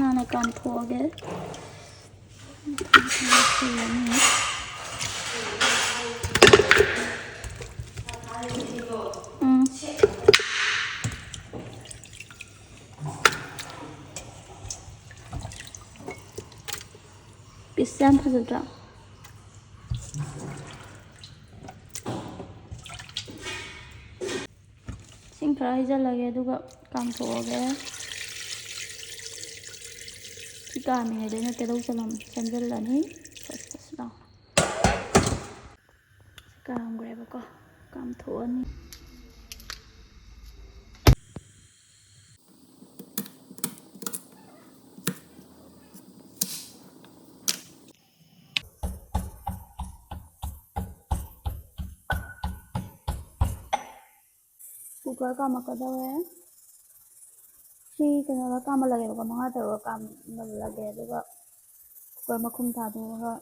ꯍꯥꯟꯅ ꯀꯥꯝꯊꯣꯛꯑꯒꯦ꯫ ꯄꯤꯁꯁꯦ ꯌꯥꯝ ꯐꯖꯗ꯭ꯔꯥ? ꯏꯁꯤꯡ ꯈꯔ ꯍꯩꯖꯤꯜꯂꯒꯦ ꯑꯗꯨꯒ ꯀꯥꯝꯊꯣꯛꯑꯒꯦ꯫ ꯁꯤ ꯀꯥꯝꯃꯤꯉꯩꯗ ꯇꯤꯜꯍꯧ ꯆꯅꯝ ꯁꯦꯝꯖꯤꯜꯂꯅꯤ ꯐꯁ ꯐꯁ ꯂꯥꯎꯅ꯫ ꯁꯤ ꯀꯥꯝꯈ꯭ꯔꯦꯕꯀꯣ, ꯀꯥꯝꯊꯣꯛꯑꯅꯤ꯫ ꯀꯨꯀꯔ ꯀꯥꯝꯃꯛꯀꯗꯧꯔꯦ꯫ ꯁꯤ ꯀꯩꯅꯣꯒ ꯀꯥꯝꯍꯜꯂꯒꯦꯕꯀꯣ, 5-6 ꯀꯥꯝꯍꯜꯂꯒꯦ ꯑꯗꯨꯒ ꯀꯨꯀꯔ ꯃꯈꯨꯝ ꯊꯥꯗꯣꯛꯑꯒ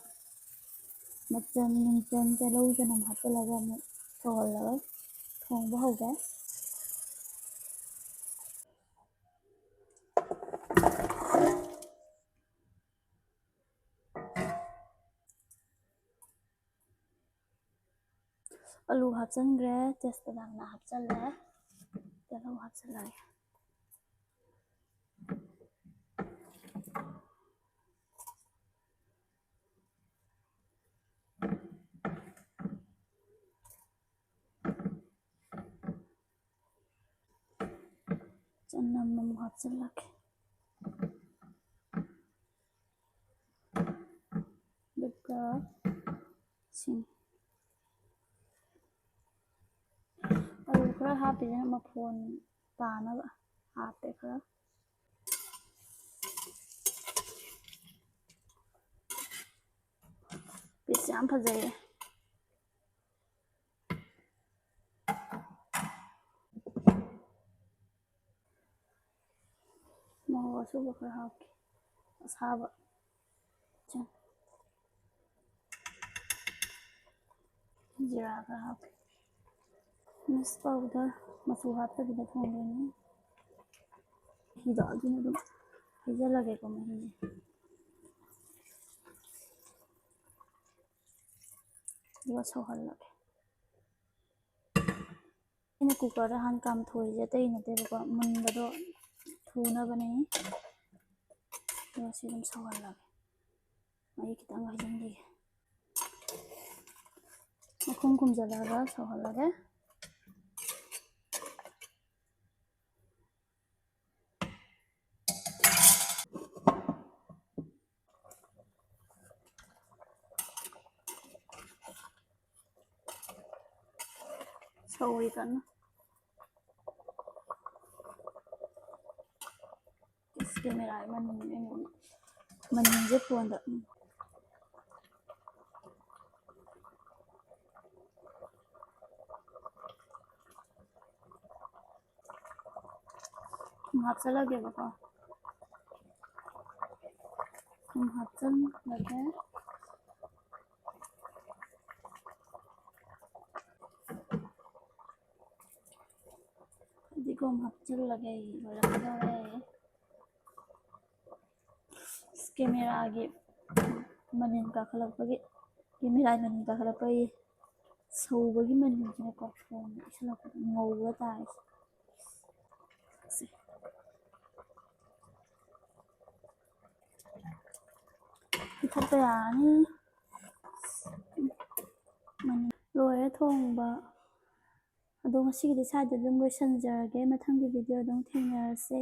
ꯃꯆꯜ ꯅꯨꯡꯆꯜ ꯇꯤꯜꯍꯧ ꯆꯅꯝ ꯍꯥꯞꯆꯤꯜꯂꯒ ꯑꯃꯨꯛ ꯁꯧꯍꯜꯂꯒ ꯊꯣꯡꯕ ꯍꯧꯒꯦ꯫ ꯑꯂꯨ ꯍꯥꯞꯆꯤꯟꯈ꯭ꯔꯦ, ꯇꯦꯁꯄꯇꯥ ꯍꯥꯞꯆꯤꯜꯂꯦ, ꯇꯤꯜꯍꯧ ꯍꯥꯞꯆꯤꯜꯂꯒꯦ꯫ ꯆꯅꯝ ꯑꯃꯨꯛ ꯍꯥꯞꯆꯤꯜꯂꯒꯦ꯫ ꯑꯗꯨꯒ ꯏꯁꯤꯡ꯫ ꯑꯂꯨ ꯈꯔ ꯍꯥꯞꯄꯤꯁꯤꯅ ꯃꯐꯣꯟ ꯇꯥꯅꯕ ꯍꯥꯞꯄꯦ ꯈꯔ꯫ ꯄꯤꯁ ꯌꯥꯝ ꯐꯖꯩꯌꯦ꯫ ꯃꯣꯔꯣꯛ ꯑꯁꯨꯕ ꯈꯔ ꯍꯥꯞꯀꯦ, ꯑꯁꯥꯕ꯫ ꯖꯤꯔꯥ ꯈꯔ ꯍꯥꯞꯀꯦ꯫ ꯃꯤꯛꯁ ꯄꯥꯎꯗꯔ, ꯃꯆꯨ ꯍꯥꯞꯇꯕꯤꯗ ꯊꯣꯡꯗꯣꯏꯅꯤ꯫ ꯃꯍꯤꯗꯣ ꯑꯗꯨꯅ ꯑꯗꯨꯝ ꯍꯩꯖꯤꯜꯂꯒꯦꯀꯣ ꯃꯍꯤꯁꯦ꯫ ꯑꯗꯨꯒ ꯁꯧꯍꯜꯂꯒꯦ꯫ ꯑꯩꯅ ꯀꯨꯀꯔꯗ ꯍꯥꯟꯅ ꯀꯥꯝꯊꯣꯛꯏꯁꯦ ꯑꯇꯩ ꯅꯠꯇꯦꯕꯀꯣ, ꯃꯨꯟꯕꯗꯣ ꯊꯨꯅꯕꯅꯦ꯫ ꯑꯗꯨꯒ ꯁꯤ ꯑꯗꯨꯝ ꯁꯧꯍꯜꯂꯒꯦ, ꯃꯍꯤ ꯈꯤꯇꯪ ꯍꯩꯖꯤꯟꯕꯤꯒꯦ꯫ ꯃꯈꯨꯝ ꯈꯨꯝꯖꯤꯜꯂꯒ ꯁꯧꯍꯜꯂꯒꯦ꯫ ꯁꯧꯔꯤ ꯀꯟꯅ꯫ ꯀꯦꯃꯦꯔꯥꯒꯤ ꯃꯅꯤꯟꯁꯦ ꯐꯣꯟꯗ꯫ ꯊꯨꯝ ꯍꯥꯞꯆꯤꯜꯂꯒꯦꯕꯀꯣ꯫ ꯊꯨꯝ ꯍꯥꯞꯆꯤꯜꯂꯒꯦ꯫ ꯐꯗꯤꯒꯣꯝ ꯍꯥꯞꯆꯤꯜꯂꯒꯦ, ꯂꯣꯏꯔꯛꯀꯗꯧꯔꯦ꯫ ꯀꯦꯃꯦꯔꯥꯒꯤ ꯃꯅꯤꯟ ꯀꯥꯈꯠꯂꯛꯄꯒꯤ, ꯁꯧꯕꯒꯤ ꯃꯅꯤꯟꯁꯤꯅꯀꯣ ꯐꯣꯟꯗ ꯏꯁꯜꯂꯛꯄꯗ ꯉꯧꯔ ꯇꯥꯔꯤꯁꯦ꯫ ꯄꯤꯊꯛꯄ ꯌꯥꯔꯅꯤ꯫ ꯂꯣꯏꯔꯦ ꯊꯣꯡꯕ꯫ ꯑꯗꯣ ꯉꯁꯤꯒꯤꯗꯤ ꯁ꯭ꯋꯥꯏꯗ ꯑꯗꯨꯝ ꯂꯣꯏꯁꯤꯟꯖꯔꯒꯦ, ꯃꯊꯪꯒꯤ ꯚꯤꯗꯤꯑꯣ ꯑꯗꯨꯝ ꯊꯦꯡꯅꯔꯁꯦ꯫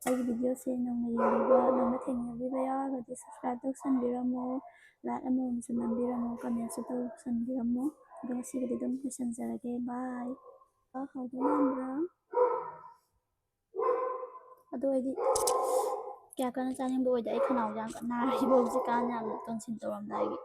ꯑꯩꯒꯤ ꯚꯤꯗꯤꯑꯣꯁꯦ ꯅꯧꯅ ꯌꯦꯡꯕꯤꯕ, ꯅꯧꯅ ꯊꯦꯡꯅꯕꯤꯕ ꯌꯥꯎꯔꯒꯗꯤ ꯁꯕꯁꯀ꯭ꯔꯥꯏꯕ ꯇꯧꯁꯟꯕꯤꯔꯝꯃꯣ, ꯂꯥꯏꯛ ꯑꯃꯃꯝꯁꯨ ꯅꯝꯕꯤꯔꯝꯃꯣ, ꯀꯃꯦꯟꯁꯨ ꯇꯧꯁꯟꯕꯤꯔꯝꯃꯣ꯫ ꯑꯗꯣ ꯉꯁꯤꯒꯤꯗꯤ ꯑꯗꯨꯝ ꯂꯣꯏꯁꯤꯟꯖꯔꯒꯦ, ꯕꯥꯏ꯫ ꯍꯥꯎꯗꯧ ꯃꯥꯟꯕ꯭ꯔꯥ? ꯑꯗꯣ ꯑꯩꯗꯤ ꯀꯌꯥ ꯀꯟꯅ ꯆꯥꯅꯤꯡꯕ ꯑꯣꯏꯗꯦ, ꯑꯩ ꯈꯅꯥꯎꯁꯦ ꯌꯥꯝ ꯀꯟꯅ ꯅꯥꯔꯤꯕ ꯍꯧꯖꯤꯛꯀꯥꯟ, ꯌꯥꯝꯅ ꯇꯣꯟꯁꯤꯟ ꯇꯧꯔꯝꯗꯥꯏꯒꯤ꯫